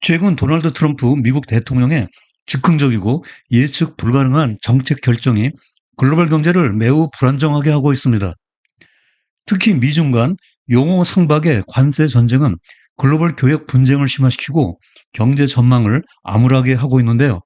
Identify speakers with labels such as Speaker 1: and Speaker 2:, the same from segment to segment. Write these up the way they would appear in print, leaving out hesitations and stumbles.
Speaker 1: 최근 도널드 트럼프 미국 대통령의 즉흥적이고 예측 불가능한 정책 결정이 글로벌 경제를 매우 불안정하게 하고 있습니다. 특히 미중 간 용어 상박의 관세 전쟁은 글로벌 교역 분쟁을 심화시키고 경제 전망을 암울하게 하고 있는데요.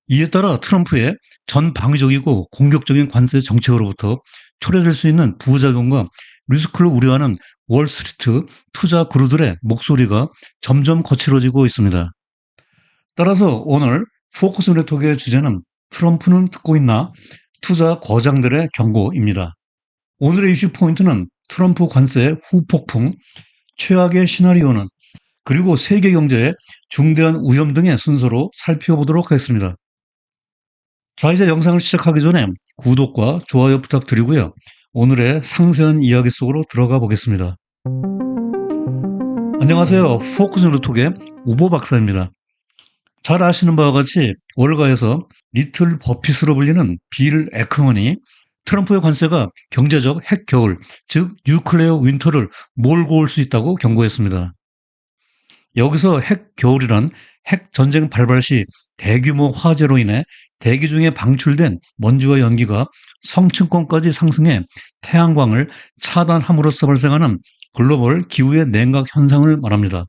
Speaker 1: 이에 따라 트럼프의 전방위적이고 공격적인 관세 정책으로부터 초래될 수 있는 부작용과 리스크를 우려하는 월스트리트 투자 그루들의 목소리가 점점 거칠어지고 있습니다. 따라서 오늘 포커스 네트워크의 주제는 트럼프는 듣고 있나? 투자 거장들의 경고입니다. 오늘의 이슈 포인트는 트럼프 관세 후폭풍, 최악의 시나리오는, 그리고 세계 경제의 중대한 위험 등의 순서로 살펴보도록 하겠습니다. 자, 이제 영상을 시작하기 전에 구독과 좋아요 부탁드리고요. 오늘의 상세한 이야기 속으로 들어가 보겠습니다. 안녕하세요. 포커스 네트워크의 우보 박사입니다. 잘 아시는 바와 같이 월가에서 리틀 버핏으로 불리는 빌 에크먼이 트럼프의 관세가 경제적 핵 겨울, 즉 뉴클레어 윈터를 몰고 올 수 있다고 경고했습니다. 여기서 핵 겨울이란 핵 전쟁 발발 시 대규모 화재로 인해 대기 중에 방출된 먼지와 연기가 성층권까지 상승해 태양광을 차단함으로써 발생하는 글로벌 기후의 냉각 현상을 말합니다.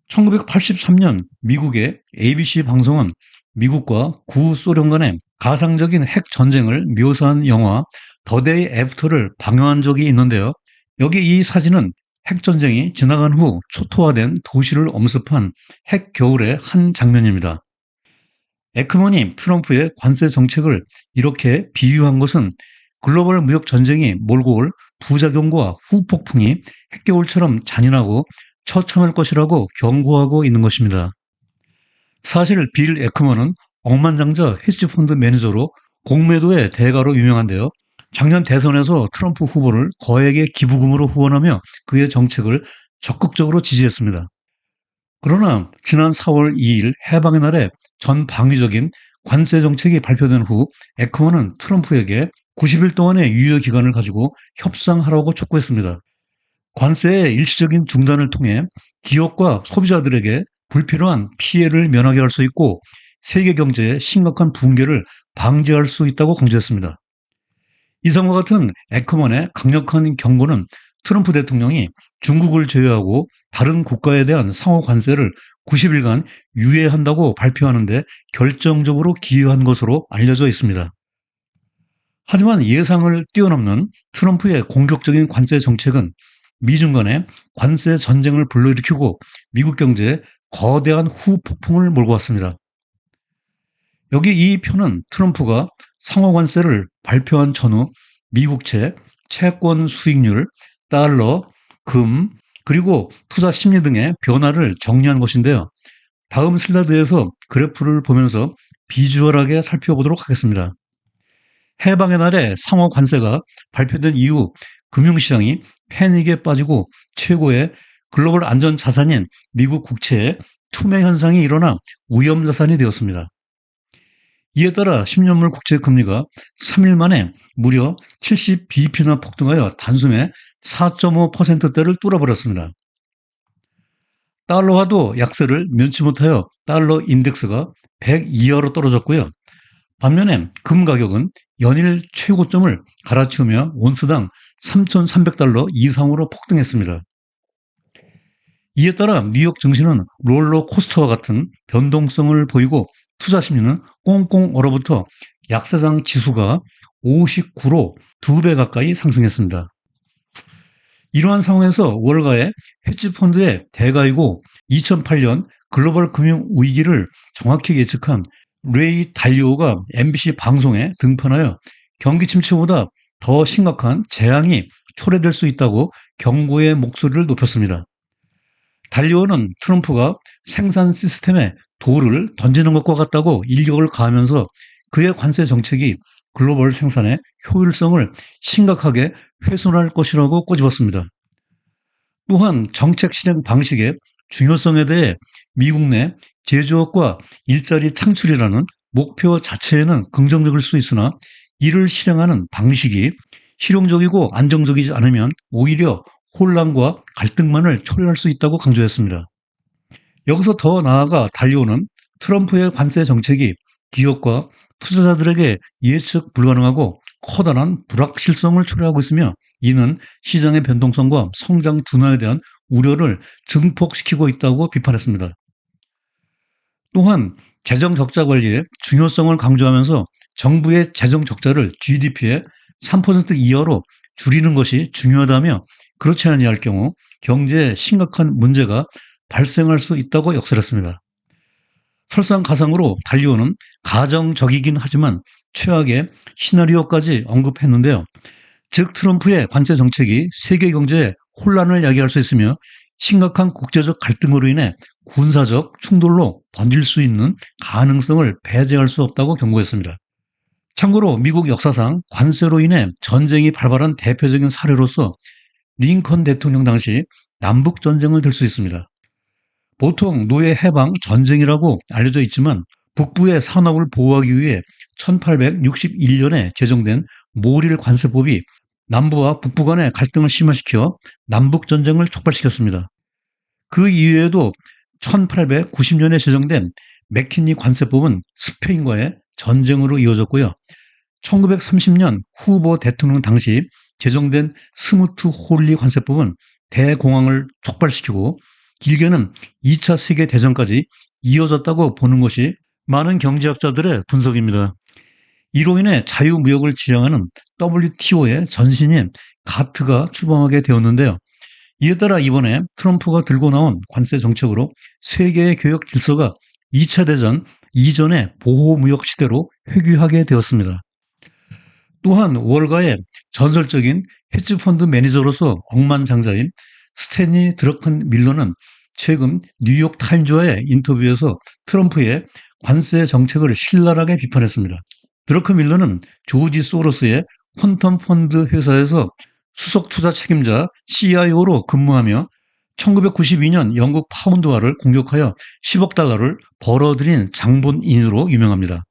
Speaker 1: 1983년 미국의 ABC 방송은 미국과 구소련 간의 가상적인 핵 전쟁을 묘사한 영화 더 데이 애프터를 방영한 적이 있는데요. 여기 이 사진은 핵 전쟁이 지나간 후 초토화된 도시를 엄습한 핵 겨울의 한 장면입니다. 에크먼이 트럼프의 관세 정책을 이렇게 비유한 것은 글로벌 무역 전쟁이 몰고 올 부작용과 후폭풍이 핵겨울처럼 잔인하고 처참할 것이라고 경고하고 있는 것입니다. 사실 빌 에크먼은 억만장자 헤지펀드 매니저로 공매도의 대가로 유명한데요. 작년 대선에서 트럼프 후보를 거액의 기부금으로 후원하며 그의 정책을 적극적으로 지지했습니다. 그러나 지난 4월 2일 해방의 날에 전방위적인 관세 정책이 발표된 후 에크먼은 트럼프에게 90일 동안의 유예 기간을 가지고 협상하라고 촉구했습니다. 관세의 일시적인 중단을 통해 기업과 소비자들에게 불필요한 피해를 면하게 할 수 있고 세계 경제의 심각한 붕괴를 방지할 수 있다고 강조했습니다. 이상과 같은 에크먼의 강력한 경고는 트럼프 대통령이 중국을 제외하고 다른 국가에 대한 상호 관세를 90일간 유예한다고 발표하는데 결정적으로 기여한 것으로 알려져 있습니다. 하지만 예상을 뛰어넘는 트럼프의 공격적인 관세 정책은 미중 간의 관세 전쟁을 불러일으키고 미국 경제에 거대한 후폭풍을 몰고 왔습니다. 여기 이 표는 트럼프가 상호 관세를 발표한 전후 미국채, 채권 수익률, 달러, 금, 그리고 투자 심리 등의 변화를 정리한 것인데요. 다음 슬라이드에서 그래프를 보면서 비주얼하게 살펴보도록 하겠습니다. 해방의 날에 상호 관세가 발표된 이후 금융시장이 패닉에 빠지고 최고의 글로벌 안전 자산인 미국 국채의 투매 현상이 일어나 위험 자산이 되었습니다. 이에 따라 10년물 국채 금리가 3일 만에 무려 70bp나 폭등하여 단숨에 4.5%대를 뚫어버렸습니다. 달러화도 약세를 면치 못하여 달러 인덱스가 100 이하로 떨어졌고요. 반면에 금 가격은 연일 최고점을 갈아치우며 온스당 3,300달러 이상으로 폭등했습니다. 이에 따라 뉴욕 증시는 롤러코스터와 같은 변동성을 보이고 투자 심리는 꽁꽁 얼어붙어 약세장 지수가 59로 2배 가까이 상승했습니다. 이러한 상황에서 월가의 헤지펀드의 대가이고 2008년 글로벌 금융 위기를 정확히 예측한 레이 달리오가 MBC 방송에 등판하여 경기 침체보다 더 심각한 재앙이 초래될 수 있다고 경고의 목소리를 높였습니다. 달리오는 트럼프가 생산 시스템에 돌을 던지는 것과 같다고 일격을 가하면서 그의 관세 정책이 글로벌 생산의 효율성을 심각하게 훼손할 것이라고 꼬집었습니다. 또한 정책 실행 방식의 중요성에 대해 미국 내 제조업과 일자리 창출이라는 목표 자체에는 긍정적일 수 있으나 이를 실행하는 방식이 실용적이고 안정적이지 않으면 오히려 혼란과 갈등만을 초래할 수 있다고 강조했습니다. 여기서 더 나아가 달려오는 트럼프의 관세 정책이 기업과 투자자들에게 예측 불가능하고 커다란 불확실성을 초래하고 있으며, 이는 시장의 변동성과 성장 둔화에 대한 우려를 증폭시키고 있다고 비판했습니다. 또한 재정 적자 관리의 중요성을 강조하면서 정부의 재정 적자를 GDP의 3% 이하로 줄이는 것이 중요하다며, 그렇지 아니할 경우 경제에 심각한 문제가 발생할 수 있다고 역설했습니다. 설상가상으로 달려오는 가정적이긴 하지만 최악의 시나리오까지 언급했는데요. 즉 트럼프의 관세 정책이 세계 경제에 혼란을 야기할 수 있으며 심각한 국제적 갈등으로 인해 군사적 충돌로 번질 수 있는 가능성을 배제할 수 없다고 경고했습니다. 참고로 미국 역사상 관세로 인해 전쟁이 발발한 대표적인 사례로서 링컨 대통령 당시 남북 전쟁을 들 수 있습니다. 보통 노예 해방 전쟁이라고 알려져 있지만 북부의 산업을 보호하기 위해 1861년에 제정된 모릴 관세법이 남부와 북부 간의 갈등을 심화시켜 남북 전쟁을 촉발시켰습니다. 그 이외에도 1890년에 제정된 맥킨리 관세법은 스페인과의 전쟁으로 이어졌고요. 1930년 후보 대통령 당시 제정된 스무트 홀리 관세법은 대공황을 촉발시키고 길게는 2차 세계대전까지 이어졌다고 보는 것이 많은 경제학자들의 분석입니다. 이로 인해 자유무역을 지향하는 WTO의 전신인 가트가 출범하게 되었는데요. 이에 따라 이번에 트럼프가 들고 나온 관세 정책으로 세계의 교역 질서가 2차 대전 이전의 보호무역 시대로 회귀하게 되었습니다. 또한 월가의 전설적인 헤지펀드 매니저로서 억만장자인 스탠리 드러큰 밀러는 최근 뉴욕 타임즈와의 인터뷰에서 트럼프의 관세 정책을 신랄하게 비판했습니다. 드러큰 밀러는 조지 소로스의 퀀텀 펀드 회사에서 수석 투자 책임자 CIO로 근무하며 1992년 영국 파운드화를 공격하여 10억 달러를 벌어들인 장본인으로 유명합니다.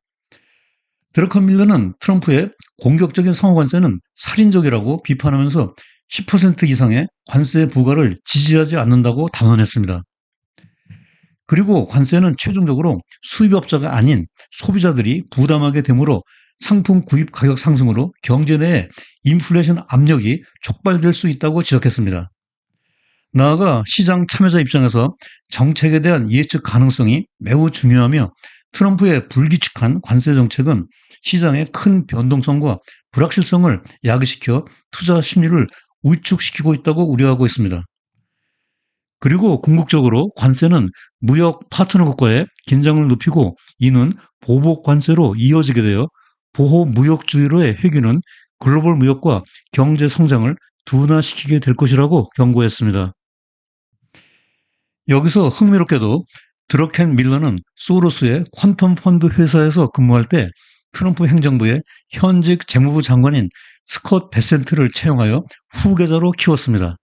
Speaker 1: 드러큰 밀러는 트럼프의 공격적인 상호관세는 살인적이라고 비판하면서 10% 이상의 관세 부과를 지지하지 않는다고 단언했습니다. 그리고 관세는 최종적으로 수입업자가 아닌 소비자들이 부담하게 되므로 상품 구입 가격 상승으로 경제 내에 인플레이션 압력이 촉발될 수 있다고 지적했습니다. 나아가 시장 참여자 입장에서 정책에 대한 예측 가능성이 매우 중요하며, 트럼프의 불규칙한 관세 정책은 시장의 큰 변동성과 불확실성을 야기시켜 투자 심리를 위축시키고 있다고 우려하고 있습니다. 그리고 궁극적으로 관세는 무역 파트너 국가의 긴장을 높이고, 이는 보복 관세로 이어지게 되어 보호무역주의로의 회귀는 글로벌 무역과 경제 성장을 둔화시키게 될 것이라고 경고했습니다. 여기서 흥미롭게도 드러켄 밀러는 소로스의 퀀텀 펀드 회사에서 근무할 때 트럼프 행정부의 현직 재무부 장관인 스콧 베센트를 채용하여 후계자로 키웠습니다.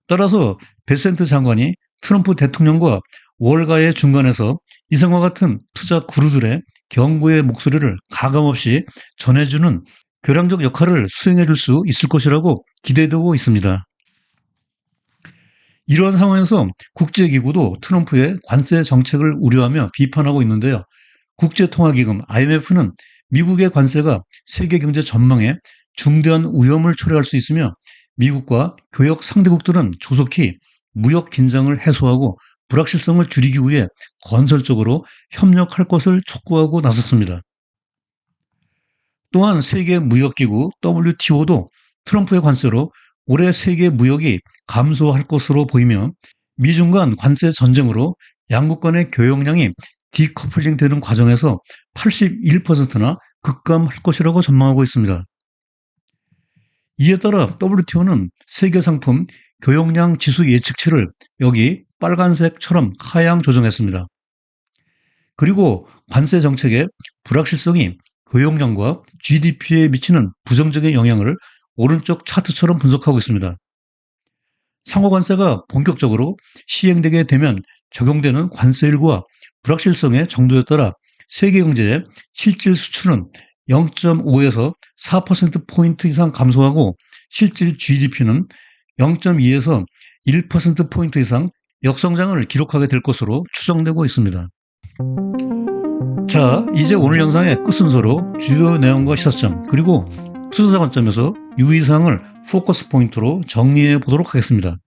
Speaker 1: 따라서 베센트 장관이 트럼프 대통령과 월가의 중간에서 이성과 같은 투자 구루들의 경고의 목소리를 가감없이 전해주는 교량적 역할을 수행해 줄 수 있을 것이라고 기대되고 있습니다. 이러한 상황에서 국제기구도 트럼프의 관세 정책을 우려하며 비판하고 있는데요. 국제통화기금 IMF는 미국의 관세가 세계 경제 전망에 중대한 위험을 초래할 수 있으며, 미국과 교역 상대국들은 조속히 무역 긴장을 해소하고 불확실성을 줄이기 위해 건설적으로 협력할 것을 촉구하고 나섰습니다. 또한 세계무역기구 WTO도 트럼프의 관세로 올해 세계 무역이 감소할 것으로 보이며, 미중 간 관세 전쟁으로 양국 간의 교역량이 디커플링 되는 과정에서 81%나 급감할 것이라고 전망하고 있습니다. 이에 따라 WTO는 세계 상품 교역량 지수 예측치를 여기 빨간색처럼 하향 조정했습니다. 그리고 관세 정책의 불확실성이 교역량과 GDP에 미치는 부정적인 영향을 오른쪽 차트처럼 분석하고 있습니다. 상호관세가 본격적으로 시행되게 되면 적용되는 관세율과 불확실성의 정도에 따라 세계 경제의 실질 수출은 0.5에서 4%포인트 이상 감소하고, 실질 GDP는 0.2에서 1%포인트 이상 역성장을 기록하게 될 것으로 추정되고 있습니다. 자, 이제 오늘 영상의 끝순서로 주요 내용과 시사점, 그리고 투자자 관점에서 유의사항을 포커스 포인트로 정리해 보도록 하겠습니다.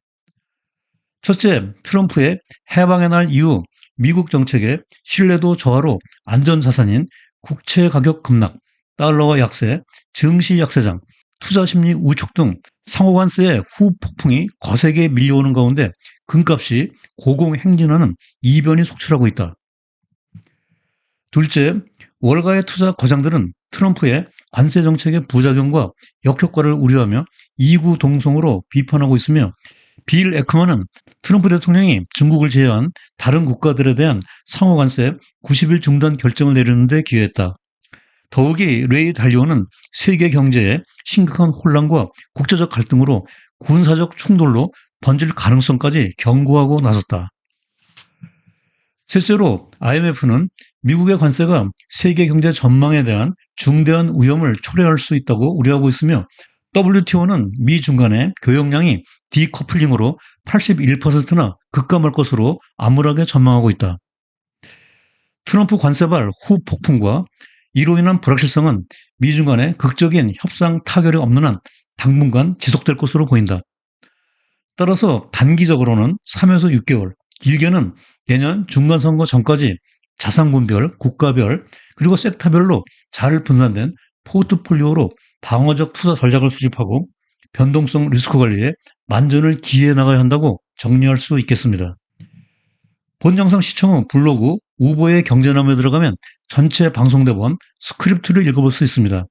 Speaker 1: 첫째, 트럼프의 해방의 날 이후 미국 정책의 신뢰도 저하로 안전자산인 국채 가격 급락, 달러화 약세, 증시 약세장, 투자 심리 우축 등 상호관세의 후폭풍이 거세게 밀려오는 가운데 금값이 고공행진하는 이변이 속출하고 있다. 둘째, 월가의 투자 거장들은 트럼프의 관세 정책의 부작용과 역효과를 우려하며 이구동성으로 비판하고 있으며, 빌 에크먼은 트럼프 대통령이 중국을 제외한 다른 국가들에 대한 상호관세 90일 중단 결정을 내리는 데 기여했다. 더욱이 레이 달리오는 세계 경제의 심각한 혼란과 국제적 갈등으로 군사적 충돌로 번질 가능성까지 경고하고 나섰다. 셋째로, IMF는 미국의 관세가 세계 경제 전망에 대한 중대한 위험을 초래할 수 있다고 우려하고 있으며, WTO는 미 중간의 교역량이 디커플링으로 81%나 급감할 것으로 암울하게 전망하고 있다. 트럼프 관세발 후폭풍과 이로 인한 불확실성은 미중 간의 극적인 협상 타결이 없는 한 당분간 지속될 것으로 보인다. 따라서 단기적으로는 3에서 6개월, 길게는 내년 중간선거 전까지 자산군별, 국가별, 그리고 섹터별로 잘 분산된 포트폴리오로 방어적 투자 전략을 수립하고 변동성 리스크 관리에 만전을 기해에 나가야 한다고 정리할 수 있겠습니다. 본 영상 시청 후 블로그 우보의 경제나무에 들어가면 전체 방송대본 스크립트를 읽어볼 수 있습니다.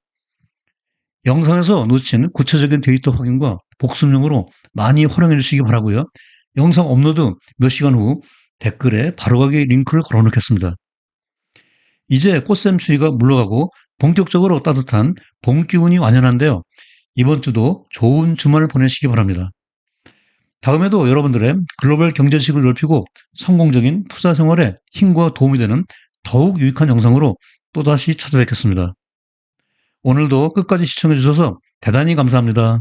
Speaker 1: 영상에서 놓친 구체적인 데이터 확인과 복습용으로 많이 활용해 주시기 바라고요. 영상 업로드 몇 시간 후 댓글에 바로가기 링크를 걸어놓겠습니다. 이제 꽃샘추위가 물러가고 본격적으로 따뜻한 봄 기운이 완연한데요. 이번 주도 좋은 주말 보내시기 바랍니다. 다음에도 여러분들의 글로벌 경제식을 넓히고 성공적인 투자 생활에 힘과 도움이 되는 더욱 유익한 영상으로 또다시 찾아뵙겠습니다. 오늘도 끝까지 시청해 주셔서 대단히 감사합니다.